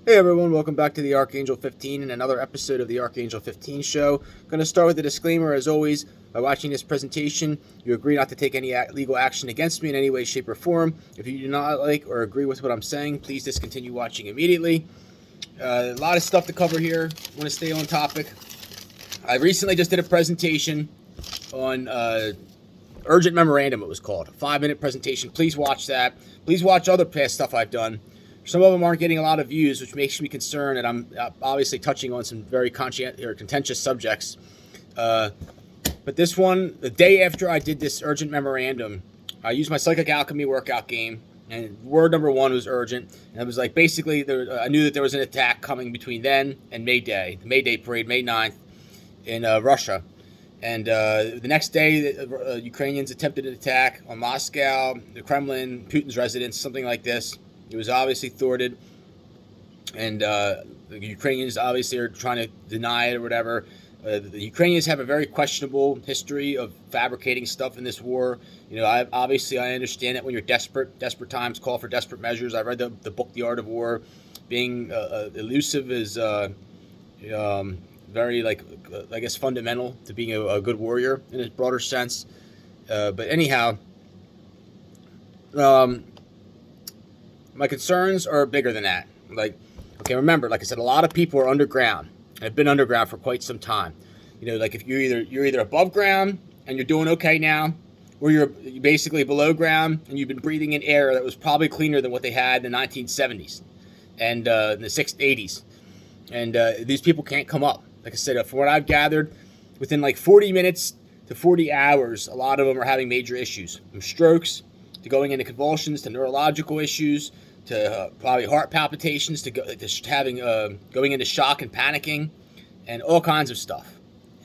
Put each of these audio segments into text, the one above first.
Hey everyone, welcome back to the Archangel15 and another episode of the Archangel15 show. Going to start with a disclaimer as always. By watching this presentation, you agree not to take any legal action against me in any way, shape, or form. If you do not like or agree with what I'm saying, please discontinue watching immediately. A lot of stuff to cover here. I want to stay on topic. I recently just did a presentation on Urgent Memorandum, it was called. A 5-minute presentation. Please watch that. Please watch other past stuff I've done. Some of them aren't getting a lot of views, which makes me concerned, and I'm obviously touching on some very contentious subjects. But this one, the day after I did this urgent memorandum, I used my psychic alchemy workout game, and word number one was urgent. And it was like basically, I knew that there was an attack coming between then and May Day, the May Day parade, May 9th, in Russia. And the next day, the Ukrainians attempted an attack on Moscow, the Kremlin, Putin's residence, something like this. It was obviously thwarted, and the Ukrainians obviously are trying to deny it or whatever. The Ukrainians have a very questionable history of fabricating stuff in this war. You know, I understand that when you're desperate times call for desperate measures. I read the book, The Art of War. Being elusive is very, I guess, fundamental to being a good warrior in a broader sense. But anyhow, my concerns are bigger than that. Remember, like I said, a lot of people are underground. Have been underground for quite some time. You know, like if you're either above ground and you're doing okay now, or you're basically below ground and you've been breathing in air that was probably cleaner than what they had in the 1970s and in the 80s. And these people can't come up. Like I said, from what I've gathered, within like 40 minutes to 40 hours, a lot of them are having major issues, from strokes to going into convulsions to neurological issues to probably heart palpitations to going into shock and panicking and all kinds of stuff.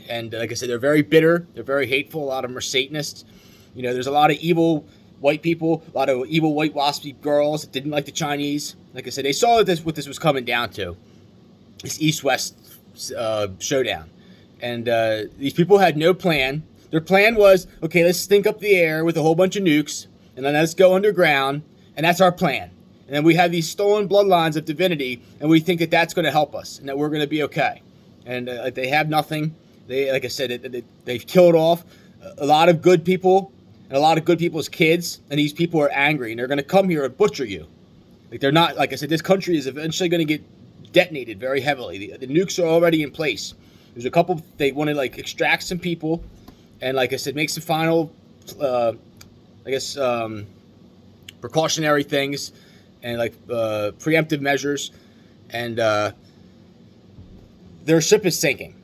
And like I said, they're very bitter. They're very hateful. A lot of them are Satanists. You know, there's a lot of evil white people, a lot of evil white waspy girls that didn't like the Chinese. Like I said, they saw what this was coming down to, this East-West showdown. And these people had no plan. Their plan was, okay, let's stink up the air with a whole bunch of nukes, and then let's go underground, and that's our plan. And then we have these stolen bloodlines of divinity, and we think that that's going to help us, and that we're going to be okay. And they have nothing. They, like I said, they've killed off a lot of good people and a lot of good people's kids, and these people are angry, and they're going to come here and butcher you. Like they're not. Like I said, this country is eventually going to get detonated very heavily. The nukes are already in place. There's a couple. They want to extract some people, and like I said, make some final, precautionary things and preemptive measures, and their ship is sinking.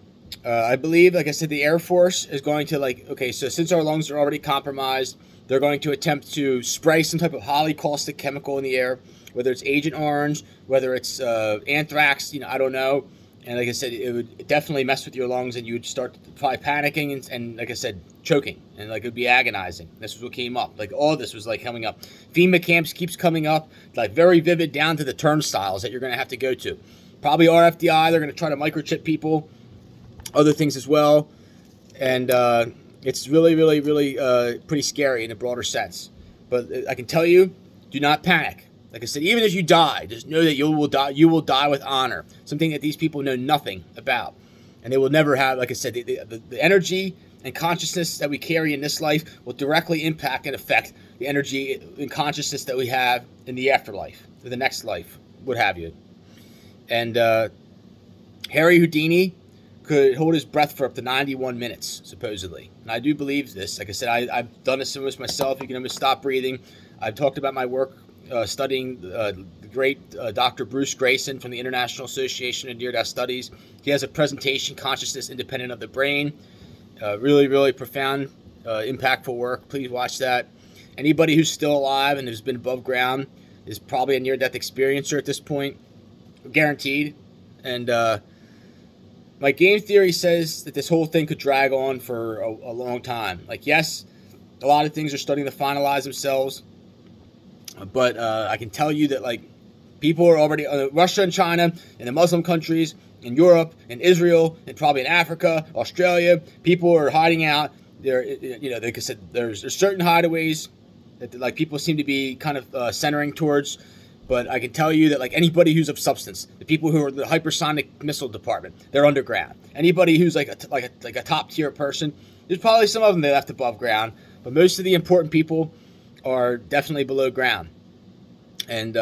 I believe, like I said, the Air Force is going to so since our lungs are already compromised, they're going to attempt to spray some type of highly caustic chemical in the air, whether it's Agent Orange, whether it's anthrax, I don't know. And like I said, it would definitely mess with your lungs, and you would start probably panicking and like I said, choking, and it would be agonizing. This was what came up. All this was coming up. FEMA camps keeps coming up, very vivid down to the turnstiles that you're going to have to go to. Probably RFDI. They're going to try to microchip people, other things as well, and it's really, really, really pretty scary in a broader sense. But I can tell you, do not panic. Like I said, even if you die, just know that you will die. You will die with honor. Something that these people know nothing about, and they will never have. Like I said, the energy and consciousness that we carry in this life will directly impact and affect the energy and consciousness that we have in the afterlife, or the next life, what have you. And Harry Houdini could hold his breath for up to 91 minutes, supposedly. And I do believe this. Like I said, I've done this myself. You can almost stop breathing. I've talked about my work studying the great Dr. Bruce Grayson from the International Association of Near-Death Studies. He has a presentation, Consciousness Independent of the Brain. Really, really profound, impactful work. Please watch that. Anybody who's still alive and has been above ground is probably a near-death experiencer at this point, guaranteed. And my game theory says that this whole thing could drag on for a long time. Yes, a lot of things are starting to finalize themselves, but I can tell you that people are already Russia and China and the Muslim countries in Europe and Israel and probably in Africa, Australia. People are hiding out. Like I said, there's certain hideaways that people seem to be kind of centering towards. But I can tell you that like anybody who's of substance, the people who are in the hypersonic missile department, they're underground. Anybody who's like a top tier person, there's probably some of them that left above ground, but most of the important people are definitely below ground, and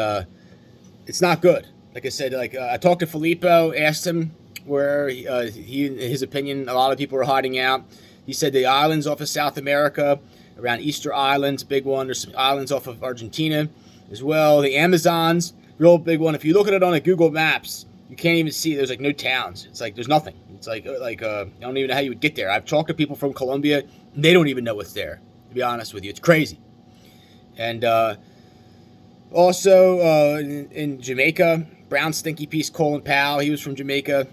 it's not good. Like I said, I talked to Filippo, asked him where he, in his opinion, a lot of people are hiding out. He said the islands off of South America, around Easter Islands, big one. There's some islands off of Argentina as well. The Amazons, real big one. If you look at it on a Google Maps, you can't even see. There's like no towns. It's like there's nothing. It's like I don't even know how you would get there. I've talked to people from Colombia, and they don't even know what's there. To be honest with you, it's crazy. And also in Jamaica, brown stinky piece Colin Powell. He was from Jamaica,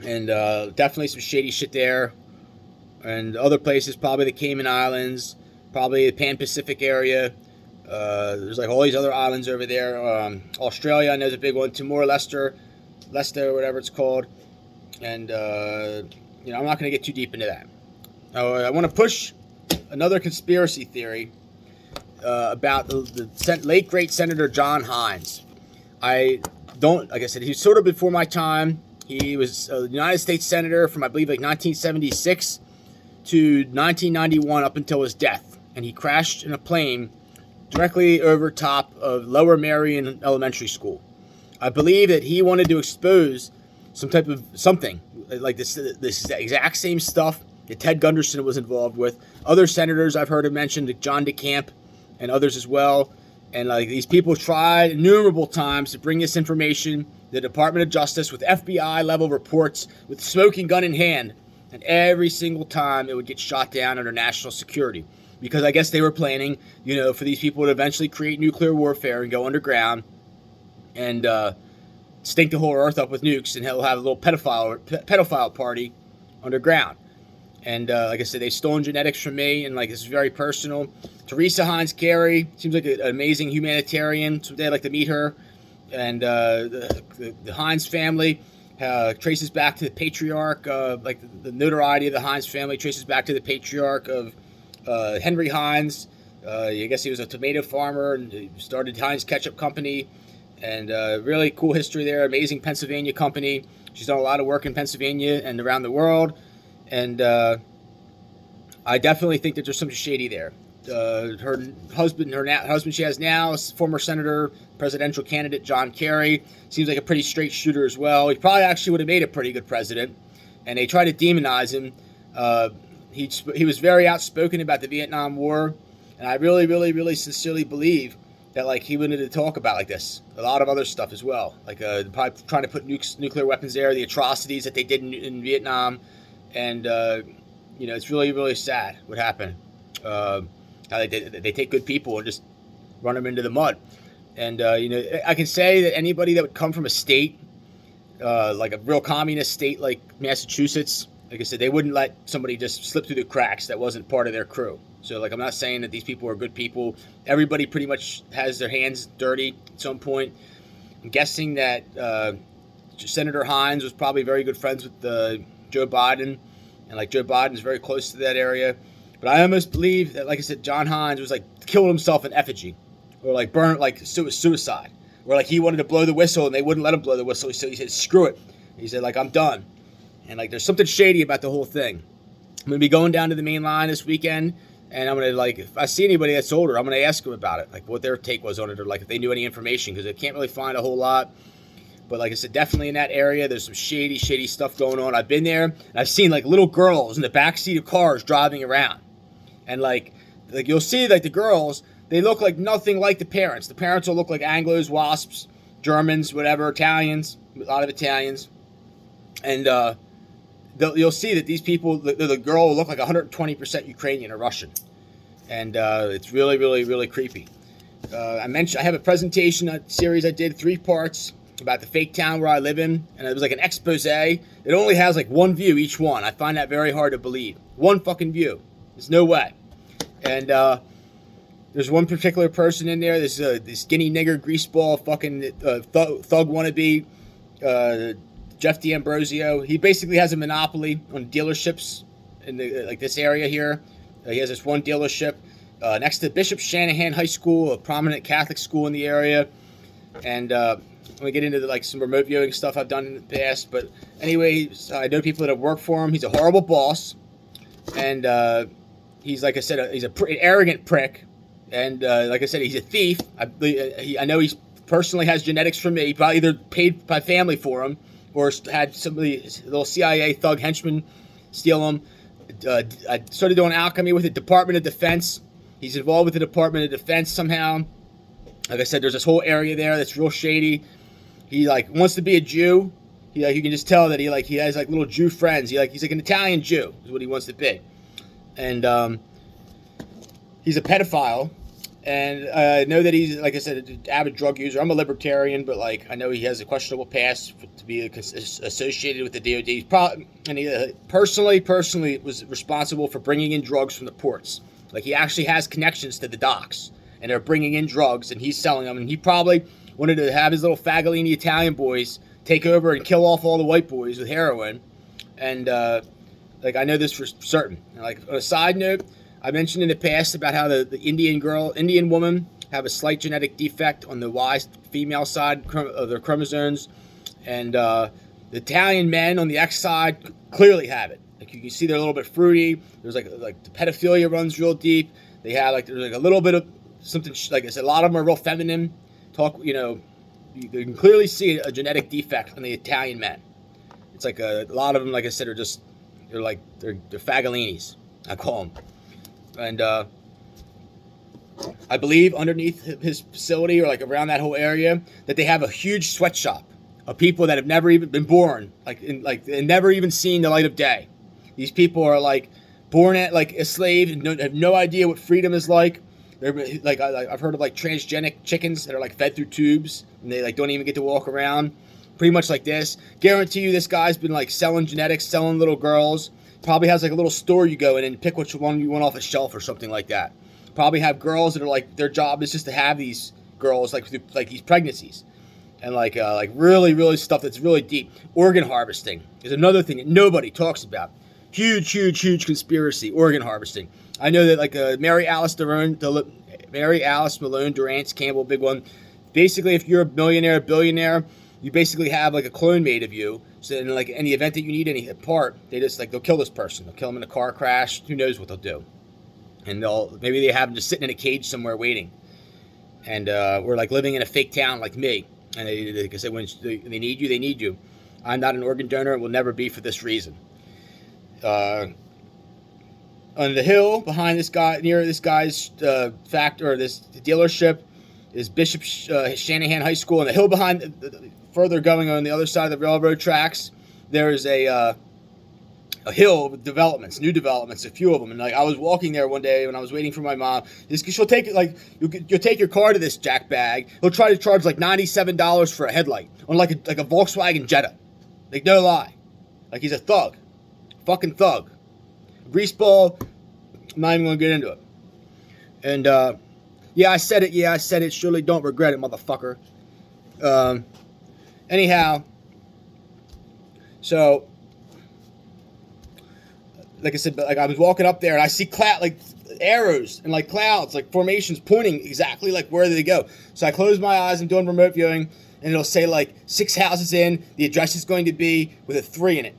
and definitely some shady shit there. And other places, probably the Cayman Islands, probably the Pan-Pacific area. There's like all these other islands over there. Australia, I know, is a big one. Timor-Leste, whatever it's called. And, I'm not going to get too deep into that. I want to push another conspiracy theory about the late, great Senator John Heinz. Like I said, he's sort of before my time. He was a United States Senator from, I believe, like 1976 to 1991 up until his death. And he crashed in a plane directly over top of Lower Merion Elementary School. I believe that he wanted to expose some type of something like this exact same stuff that Ted Gunderson was involved with. Other senators I've heard him mention, like John DeCamp and others as well. And like these people tried innumerable times to bring this information, the Department of Justice, with FBI level reports, with smoking gun in hand. And every single time it would get shot down under national security. Because I guess they were planning, for these people to eventually create nuclear warfare and go underground and stink the whole earth up with nukes, and he'll have a little pedophile party underground. And like I said, they've stolen genetics from me, and like this is very personal. Teresa Heinz Carey seems like an amazing humanitarian. Someday I'd like to meet her. And the Heinz family traces back to the patriarch, like the notoriety of the Heinz family traces back to the patriarch of Henry Heinz. I guess he was a tomato farmer and he started Heinz Ketchup Company, and really cool history there. Amazing Pennsylvania company. She's done a lot of work in Pennsylvania and around the world, and I definitely think that there's something shady there. Her husband she has now is former senator, presidential candidate John Kerry. Seems like a pretty straight shooter as well. He probably actually would have made a pretty good president, and they try to demonize him. He was very outspoken about the Vietnam War, and I really, really, really sincerely believe that like he wanted to talk about like this, a lot of other stuff as well, like probably trying to put nuclear weapons there, the atrocities that they did in Vietnam, and it's really, really sad what happened. How they take good people and just run them into the mud. And I can say that anybody that would come from a state like a real communist state like Massachusetts, like I said, they wouldn't let somebody just slip through the cracks that wasn't part of their crew. So, like, I'm not saying that these people are good people. Everybody pretty much has their hands dirty at some point. I'm guessing that Senator Heinz was probably very good friends with Joe Biden, and, like, Joe Biden's very close to that area. But I almost believe that, like I said, John Heinz was, like, killing himself in effigy, or, like, burn, like, suicide. Or, like, he wanted to blow the whistle, and they wouldn't let him blow the whistle, so he said, screw it. He said, like, I'm done. And, like, there's something shady about the whole thing. I'm going to be going down to the main line this weekend, and I'm going to, like, if I see anybody that's older, I'm going to ask them about it, like, what their take was on it, or, like, if they knew any information, because I can't really find a whole lot. But, like I said, definitely in that area, there's some shady stuff going on. I've been there, and I've seen, like, little girls in the backseat of cars driving around. And, like you'll see, like, the girls, they look like nothing like the parents. The parents will look like Anglos, Wasps, Germans, whatever, Italians, a lot of Italians. And you'll see that these people, the girl will look like 120% Ukrainian or Russian. And it's really, really, really creepy. I have a presentation series I did, 3 parts, about the fake town where I live in. And it was like an expose. It only has like one view each one. I find that very hard to believe. One fucking view. There's no way. And there's one particular person in there, this skinny nigger, greaseball, fucking thug wannabe, Jeff D'Ambrosio. He basically has a monopoly on dealerships in this area here. He has this one dealership next to Bishop Shanahan High School, a prominent Catholic school in the area. And I'm gonna get into like some remote viewing stuff I've done in the past. But anyway, I know people that have worked for him. He's a horrible boss, and he's, like I said, he's an arrogant prick. And like I said, he's a thief. I know he personally has genetics from me. He probably either paid my family for him or had somebody, a little CIA thug henchman, steal him. I started doing alchemy with the Department of Defense. He's involved with the Department of Defense somehow. Like I said, there's this whole area there that's real shady. He like wants to be a Jew. He like, you can just tell that he has like little Jew friends. He's like an Italian Jew is what he wants to be, and he's a pedophile. And I know that he's, like I said, an avid drug user. I'm a libertarian, but like I know he has a questionable past to be associated with the DOD. He personally was responsible for bringing in drugs from the ports. Like he actually has connections to the docks, and they're bringing in drugs, and he's selling them. And he probably wanted to have his little Fagolini Italian boys take over and kill off all the white boys with heroin. And like I know this for certain. And, like on a side note, I mentioned in the past about how the Indian woman have a slight genetic defect on the Y female side of their chromosomes, and the Italian men on the X side clearly have it. Like you can see they're a little bit fruity. There's like the pedophilia runs real deep. They have there's like a little bit of something, like I said, a lot of them are real feminine. You can clearly see a genetic defect on the Italian men. It's like a lot of them, like I said, they're Fagolinis, I call them. And I believe underneath his facility, or like around that whole area, that they have a huge sweatshop of people that have never even been born, and never even seen the light of day. These people are like born at like a slave and have no idea what freedom is like. They're like I've heard of like transgenic chickens that are like fed through tubes, and they like don't even get to walk around. Pretty much like this. Guarantee you, this guy's been like selling genetics, selling little girls. Probably has like a little store you go in and pick which one you want off a shelf or something like that. Probably have girls that are like, their job is just to have these girls like these pregnancies, and like really stuff that's really deep. Organ harvesting is another thing that nobody talks about. Huge conspiracy. Organ harvesting. I know that like Mary Alice Malone Durant's Campbell, big one. Basically, if you're a billionaire, you basically have like a clone made of you. So in like any event that you need any part, they'll kill this person. They'll kill him in a car crash. Who knows what they'll do? And maybe they have him just sitting in a cage somewhere waiting. And we're like living in a fake town like me. And like I said, when they need you, they need you. I'm not an organ donor. It will never be for this reason. On the hill behind this guy, near this guy's this dealership, is Bishop Shanahan High School. And the hill behind, further going on the other side of the railroad tracks, there is a hill with developments, new developments, a few of them. And like I was walking there one day when I was waiting for my mom. She'll take it like you'll take your car to this jackbag. He'll try to charge like $97 for a headlight on like a Volkswagen Jetta. Like no lie, like he's a thug, fucking thug, greaseball. I'm not even gonna get into it. And yeah, I said it. Surely don't regret it, motherfucker. Anyhow, so like I said, like I was walking up there and I see arrows and like clouds, like formations pointing exactly like where they go. So I close my eyes and doing remote viewing, and it'll say like 6 houses in. The address is going to be with a 3 in it.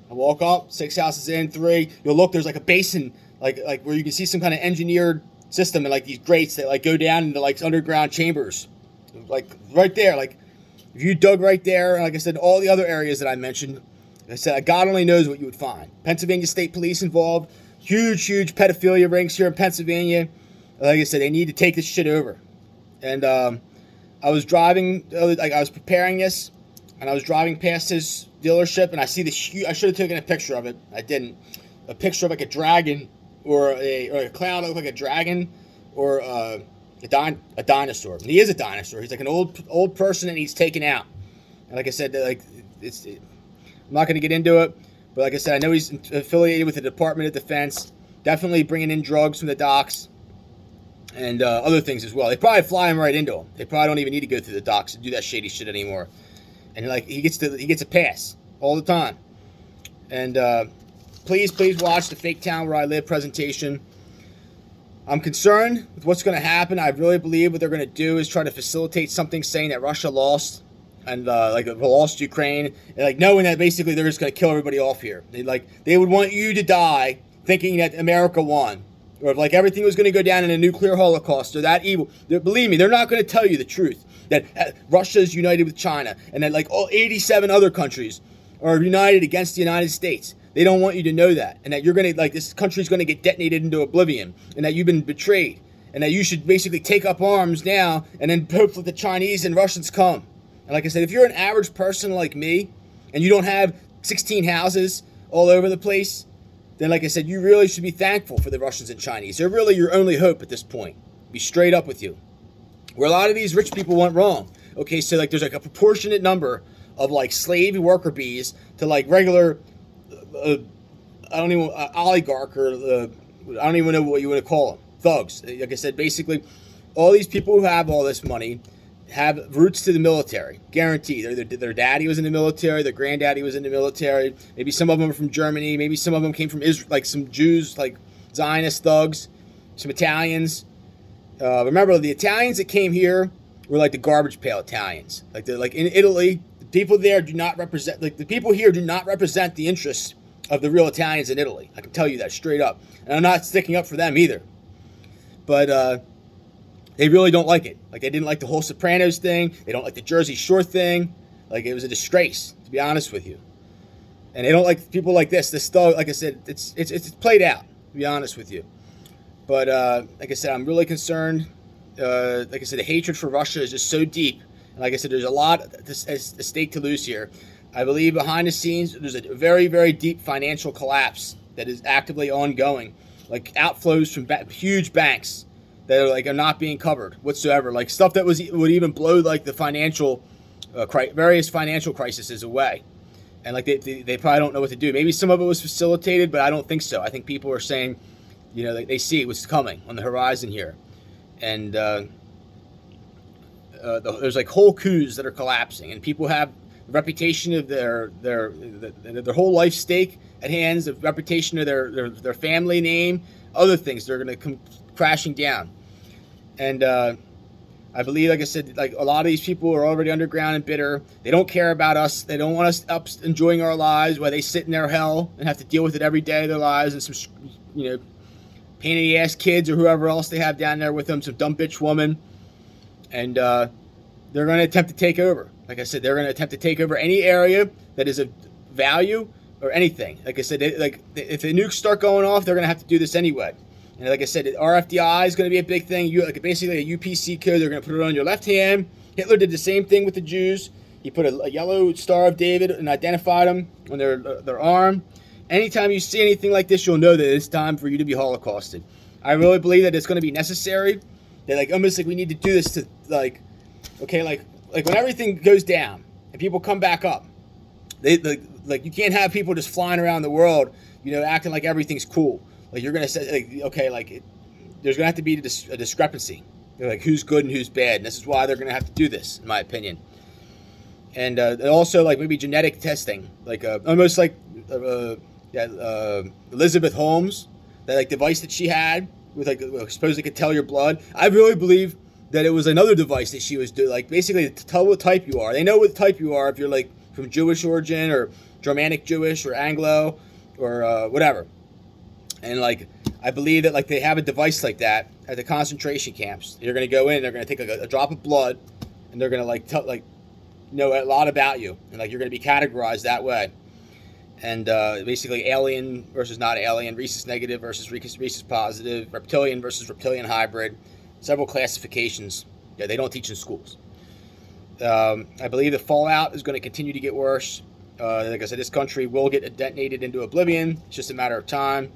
I walk up, 6 houses in, 3. You'll look. There's like a basin, like where you can see some kind of engineered system and like these grates that like go down into like underground chambers, like right there, like. If you dug right there, like I said, all the other areas that I mentioned, like I said, God only knows what you would find. Pennsylvania State Police involved. Huge pedophilia rings here in Pennsylvania. Like I said, they need to take this shit over. And I was driving, like I was preparing this, and I was driving past his dealership, and I see this huge, I should have taken a picture of it. I didn't. A picture of like a dragon or a clown that looked like a dragon or a dinosaur. And he is a dinosaur. He's like an old person and he's taken out. And like I said, like I'm not going to get into it, but like I said, I know he's affiliated with the Department of Defense. Definitely bringing in drugs from the docks and other things as well. They probably fly him right into them. They probably don't even need to go through the docks and do that shady shit anymore. And like he gets a pass all the time. And please watch the Fake Town Where I Live presentation. I'm concerned with what's going to happen. I really believe what they're going to do is try to facilitate something saying that Russia lost and like lost Ukraine, and like knowing that basically they're just going to kill everybody off here. They would want you to die thinking that America won, or if like everything was going to go down in a nuclear holocaust. They're that evil. Believe me, they're not going to tell you the truth that Russia is united with China and that like all 87 other countries are united against the United States. They don't want you to know that, and that you're going to like this country's going to get detonated into oblivion, and that you've been betrayed, and that you should basically take up arms now and then hope that the Chinese and Russians come. And like I said, if you're an average person like me and you don't have 16 houses all over the place, then like I said, you really should be thankful for the Russians and Chinese. They're really your only hope at this point. Be straight up with you. Where a lot of these rich people went wrong. Okay, so like there's like a proportionate number of like slave worker bees to like regular, oligarch or I don't even know what you want to call them. Thugs. Like I said, basically, all these people who have all this money have roots to the military, guaranteed. Their daddy was in the military, their granddaddy was in the military. Maybe some of them are from Germany. Maybe some of them came from Israel, like some Jews, like Zionist thugs, some Italians. Remember, the Italians that came here were like the garbage pail Italians. Like they're like in Italy, the people there do not represent. Like the people here do not represent the interests of the real Italians in Italy. I can tell you that straight up, and I'm not sticking up for them either. But they really don't like it. Like, they didn't like the whole Sopranos thing. They don't like the Jersey Shore thing. Like, it was a disgrace, to be honest with you. And they don't like people like this. This stuff, like I said, it's played out, to be honest with you. But, like I said, I'm really concerned. Like I said, the hatred for Russia is just so deep. And like I said, there's a lot at stake to lose here. I believe behind the scenes, there's a very, very deep financial collapse that is actively ongoing. Like, outflows from huge banks that are not being covered whatsoever, like stuff that would even blow like the financial, various financial crises away, and like they probably don't know what to do. Maybe some of it was facilitated, but I don't think so. I think people are saying, they see it was coming on the horizon here, and there's like whole coups that are collapsing, and people have the reputation of their whole life stake at hands, the reputation of their family name, other things. They're going to come crashing down. And I believe, like I said, like a lot of these people are already underground and bitter. They don't care about us. They don't want us up enjoying our lives while they sit in their hell and have to deal with it every day of their lives, and some, pain in the ass kids or whoever else they have down there with them, some dumb bitch woman. And they're going to attempt to take over. Like I said, they're going to attempt to take over any area that is of value or anything. Like I said, if the nukes start going off, they're going to have to do this anyway. And like I said, RFDI is going to be a big thing. Basically a UPC code. They're going to put it on your left hand. Hitler did the same thing with the Jews. He put a yellow Star of David and identified them on their arm. Anytime you see anything like this, you'll know that it's time for you to be holocausted. I really believe that it's going to be necessary. That almost like we need to do this to like when everything goes down and people come back up. Like you can't have people just flying around the world, acting like everything's cool. Like you're gonna say, there's gonna have to be a discrepancy, like who's good and who's bad, and this is why they're gonna have to do this, in my opinion. And also like maybe genetic testing, like almost like Elizabeth Holmes, that device that she had with supposedly could tell your blood. I really believe that it was another device that she was doing, like basically to tell what type you are. They know what type you are if you're like from Jewish origin or Germanic Jewish or Anglo or whatever. And I believe that they have a device like that at the concentration camps. You're going to go in, they're going to take a drop of blood, and they're going to know a lot about you, and you're going to be categorized that way. And basically, alien versus not alien, rhesus negative versus rhesus positive, reptilian versus reptilian hybrid, several classifications that they don't teach in schools. I believe the fallout is going to continue to get worse. Like I said, this country will get detonated into oblivion. It's just a matter of time.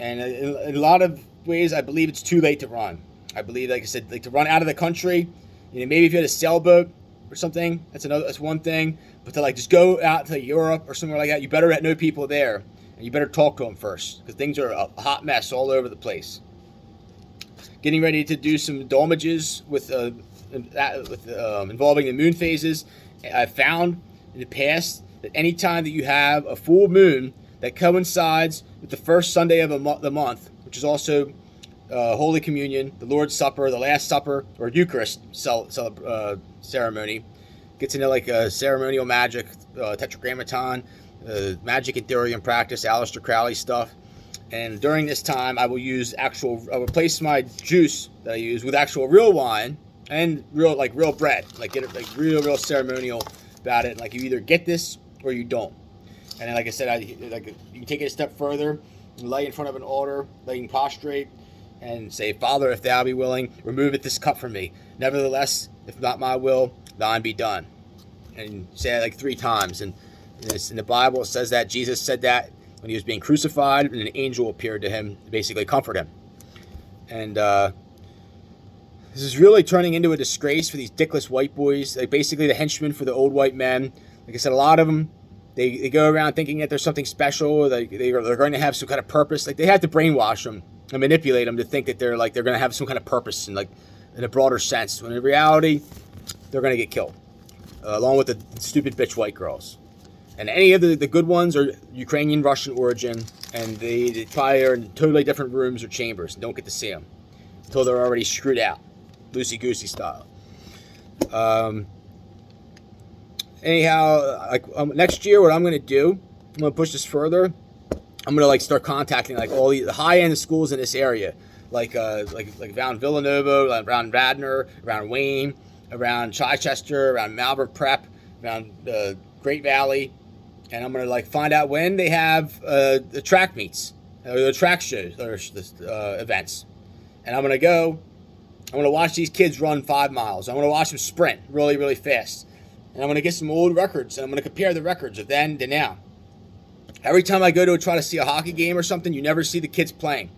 And in a lot of ways, I believe it's too late to run. I believe, like I said, to run out of the country, maybe if you had a sailboat or something, that's one thing. But to just go out to Europe or somewhere like that, you better know people there, and you better talk to them first, because things are a hot mess all over the place. Getting ready to do some damages with involving the moon phases. I've found in the past that any time that you have a full moon that coincides with the first Sunday of the month, which is also Holy Communion, the Lord's Supper, the Last Supper, or Eucharist ceremony. Gets into like ceremonial magic, tetragrammaton, magic in theory and practice, Aleister Crowley stuff. And during this time, I'll replace my juice that I use with actual real wine and real bread. Like get it like real ceremonial about it. Like you either get this or you don't. And then, like I said, you take it a step further, you lay in front of an altar, laying prostrate, and say, Father, if thou be willing, remove this cup from me. Nevertheless, if not my will, thine be done. And say that like 3 times. And in the Bible, it says that Jesus said that when he was being crucified, and an angel appeared to him to basically comfort him. And this is really turning into a disgrace for these dickless white boys. Like basically the henchmen for the old white men. Like I said, a lot of them, they go around thinking that there's something special. They're going to have some kind of purpose. Like they have to brainwash them and manipulate them to think that they're going to have some kind of purpose in a broader sense. When in reality, they're going to get killed, along with the stupid bitch white girls. And any of the good ones are Ukrainian Russian origin, and they probably are in totally different rooms or chambers and don't get to see them until they're already screwed out, loosey-goosey style. Next year, what I'm going to do, I'm going to push this further. I'm going to start contacting all the high-end schools in this area, like around Villanova, around Radnor, around Wayne, around Chichester, around Malvern Prep, around Great Valley. And I'm going to find out when they have the track meets, or the track shows, or events. And I'm going to go. I'm going to watch these kids run 5 miles. I'm going to watch them sprint really, really fast. And I'm going to get some old records, and I'm going to compare the records of then to now. Every time I go to try to see a hockey game or something, you never see the kids playing.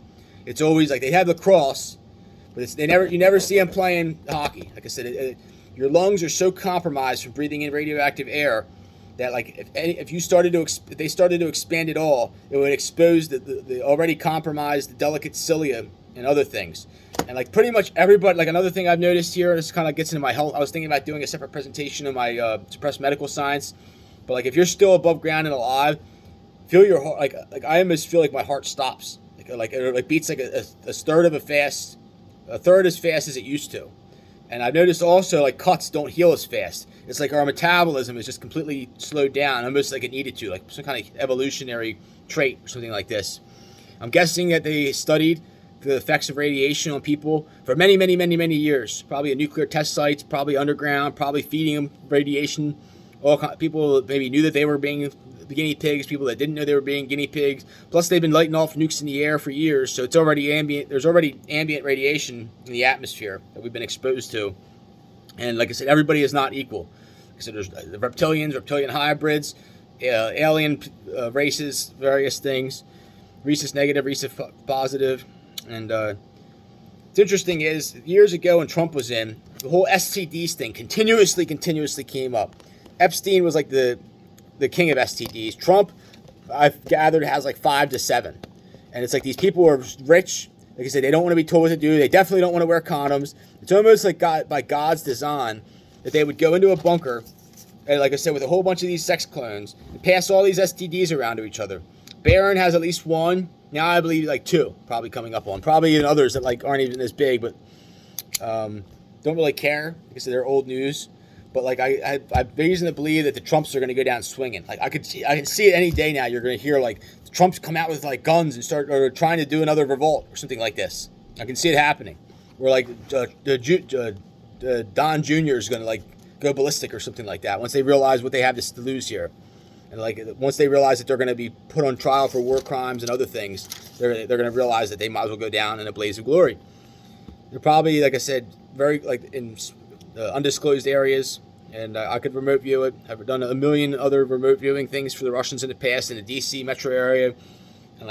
It's always like they have lacrosse, but you never see them playing hockey. Like I said, your lungs are so compromised from breathing in radioactive air that if they started to expand at all, it would expose the already compromised delicate cilia and other things. And pretty much everybody, another thing I've noticed here, this kind of gets into my health. I was thinking about doing a separate presentation on my suppressed medical science, but if you're still above ground and alive, feel your heart. I almost feel like my heart stops. It beats a third as fast as it used to. And I've noticed also cuts don't heal as fast. It's like our metabolism is just completely slowed down, almost like it needed to, like some kind of evolutionary trait or something like this. I'm guessing that they studied the effects of radiation on people for many, many, many, many years. Probably at nuclear test sites, probably underground, probably feeding them radiation. People maybe knew that they were being the guinea pigs, people that didn't know they were being guinea pigs. Plus, they've been lighting off nukes in the air for years, so it's already ambient. There's already ambient radiation in the atmosphere that we've been exposed to. And like I said, everybody is not equal. Like I said, there's the reptilians, reptilian hybrids, alien races, various things, rhesus negative, rhesus positive. And what's interesting is, years ago when Trump was in, the whole STDs thing continuously came up. Epstein was the king of STDs. Trump, I've gathered, has 5 to 7. And it's these people are rich. Like I said, they don't want to be told what to do. They definitely don't want to wear condoms. It's almost by God's design that they would go into a bunker, and like I said, with a whole bunch of these sex clones, and pass all these STDs around to each other. Barron has at least 1. Now I believe 2 probably coming up on. Probably even others that aren't even as big, but don't really care because they're old news. But I have reason to believe that the Trumps are going to go down swinging. I can see it any day now. You're going to hear the Trumps come out with guns and start or trying to do another revolt or something like this. I can see it happening. Where Don Jr. is going to go ballistic or something like that once they realize what they have to lose here. And once they realize that they're going to be put on trial for war crimes and other things, they're going to realize that they might as well go down in a blaze of glory. They're probably, like I said, very in undisclosed areas, and I could remote view it. I've done a million other remote viewing things for the Russians in the past in the D.C. metro area, and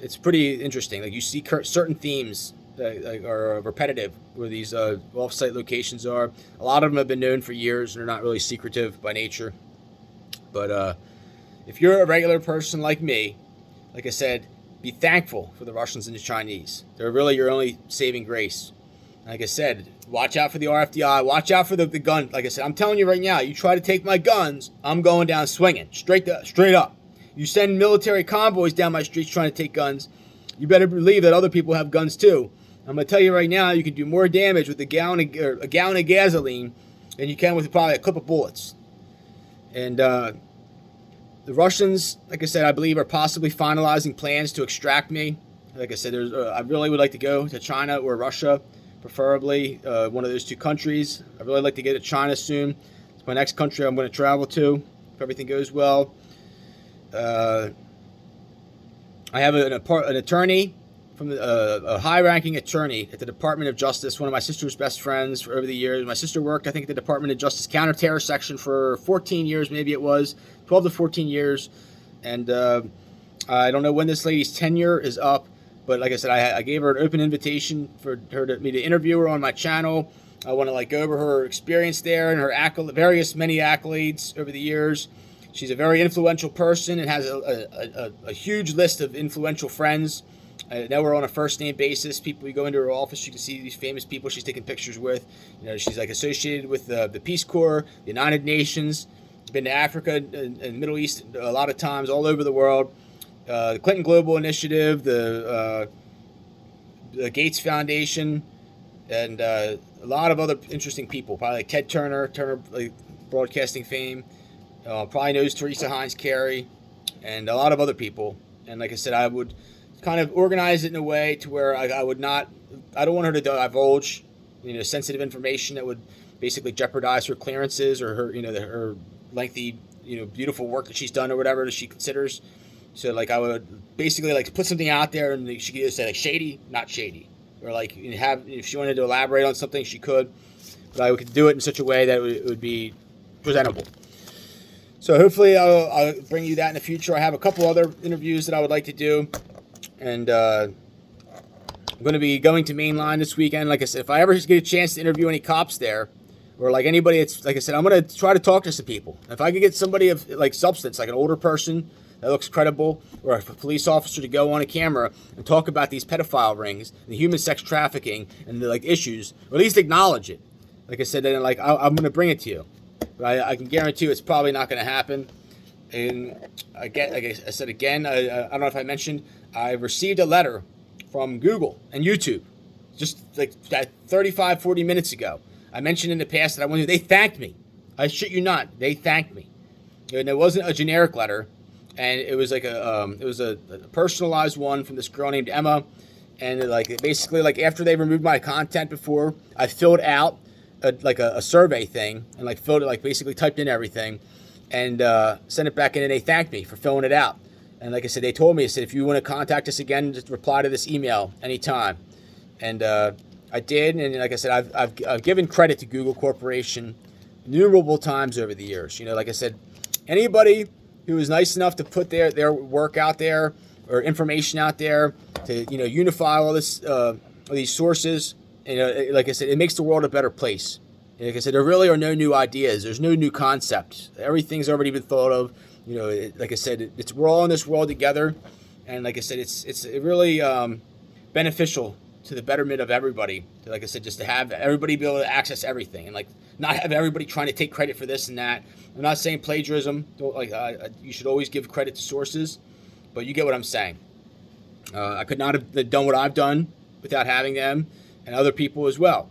it's pretty interesting. You see certain themes that are repetitive where these off-site locations are. A lot of them have been known for years, and they're not really secretive by nature. But if you're a regular person like me, like I said, be thankful for the Russians and the Chinese. They're really your only saving grace. Like I said, watch out for the RFDI. Watch out for the gun. Like I said, I'm telling you right now, you try to take my guns, I'm going down swinging, straight up. You send military convoys down my streets trying to take guns, you better believe that other people have guns too. I'm going to tell you right now, you can do more damage with a gallon of gasoline than you can with probably a clip of bullets. And the Russians, like I said, I believe are possibly finalizing plans to extract me. Like I said, I really would like to go to China or Russia, preferably one of those two countries. I'd really like to get to China soon. It's my next country I'm going to travel to, if everything goes well. I have an attorney, a high-ranking attorney at the Department of Justice, one of my sister's best friends for over the years. My sister worked, I think, at the Department of Justice counterterror section for 14 years, maybe it was, 12 to 14 years. And I don't know when this lady's tenure is up, but like I said, I gave her an open invitation for me to interview her on my channel. I want to go over her experience there and her many accolades over the years. She's a very influential person and has a huge list of influential friends. Now we're on a first-name basis. People, you go into her office, you can see these famous people she's taking pictures with. She's associated with the Peace Corps, the United Nations. She's been to Africa and the Middle East a lot of times, all over the world. The Clinton Global Initiative, the Gates Foundation, and a lot of other interesting people. Probably like Ted Turner, broadcasting fame. Probably knows Teresa Heinz Carey, and a lot of other people. And like I said, I would kind of organize it in a way to where I don't want her to divulge, sensitive information that would basically jeopardize her clearances or her lengthy, beautiful work that she's done or whatever that she considers. So I would basically put something out there, and she could either say shady, not shady, or if she wanted to elaborate on something, she could. But I could do it in such a way that it would be presentable. So hopefully I'll bring you that in the future. I have a couple other interviews that I would like to do, and I'm going to be going to Mainline this weekend. Like I said, if I ever get a chance to interview any cops there, or anybody, it's like I said, I'm going to try to talk to some people. If I could get somebody of substance, like an older person that looks credible, or a police officer to go on a camera and talk about these pedophile rings, the human sex trafficking, and the issues, or at least acknowledge it. Like I said, then I'm going to bring it to you. But I can guarantee you it's probably not going to happen. And again, like I said again, I don't know if I mentioned, I received a letter from Google and YouTube just 35, 40 minutes ago. I mentioned in the past that they thanked me. I shit you not, they thanked me. And it wasn't a generic letter, and it was a personalized one from this girl named Emma. And basically after they removed my content before, I filled out a survey thing and filled it, basically typed in everything and sent it back in, and they thanked me for filling it out. And like I said, they told me, if you want to contact us again, just reply to this email anytime. And I did, and like I said, I've given credit to Google Corporation innumerable times over the years. Like I said, anybody who was nice enough to put their work out there or information out there to unify all these sources. Like I said, it makes the world a better place. And like I said, there really are no new ideas. There's no new concepts. Everything's already been thought of. Like I said, we're all in this world together. And like I said, it's really beneficial to the betterment of everybody. Like I said, just to have everybody be able to access everything and not have everybody trying to take credit for this and that. I'm not saying plagiarism. You should always give credit to sources, but you get what I'm saying. I could not have done what I've done without having them, and other people as well.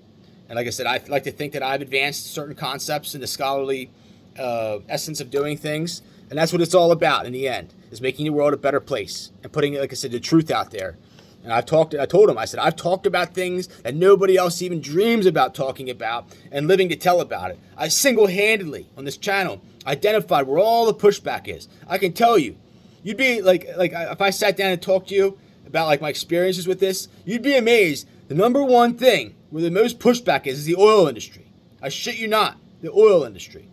And like I said, I like to think that I've advanced certain concepts in the scholarly essence of doing things, and that's what it's all about in the end, is making the world a better place and putting, like I said, the truth out there. And I told him, I said, I've talked about things that nobody else even dreams about talking about and living to tell about it. I single-handedly, on this channel, identified where all the pushback is. I can tell you, you'd be if I sat down and talked to you about my experiences with this, you'd be amazed. The number one thing where the most pushback is the oil industry. I shit you not, the oil industry.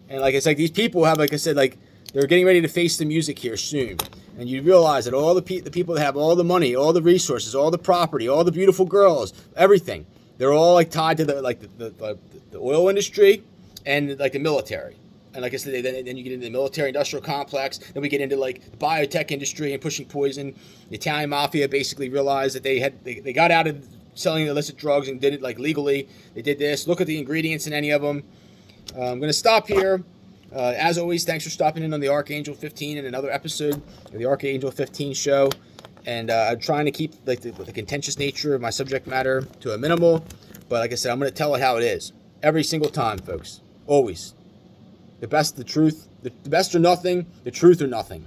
And it's these people have, like I said, they're getting ready to face the music here soon. And you realize that all the people that have all the money, all the resources, all the property, all the beautiful girls, everything, they're all tied to the oil industry and the military. And like I said, then you get into the military-industrial complex. Then we get into the biotech industry and pushing poison. The Italian mafia basically realized that they got out of selling illicit drugs and did it legally. They did this. Look at the ingredients in any of them. I'm going to stop here. As always, thanks for stopping in on the Archangel 15 and another episode of the Archangel 15 show. And I'm trying to keep like the contentious nature of my subject matter to a minimal. But like I said, I'm going to tell it how it is every single time, folks. Always. The best, the truth, the best or nothing, the truth or nothing.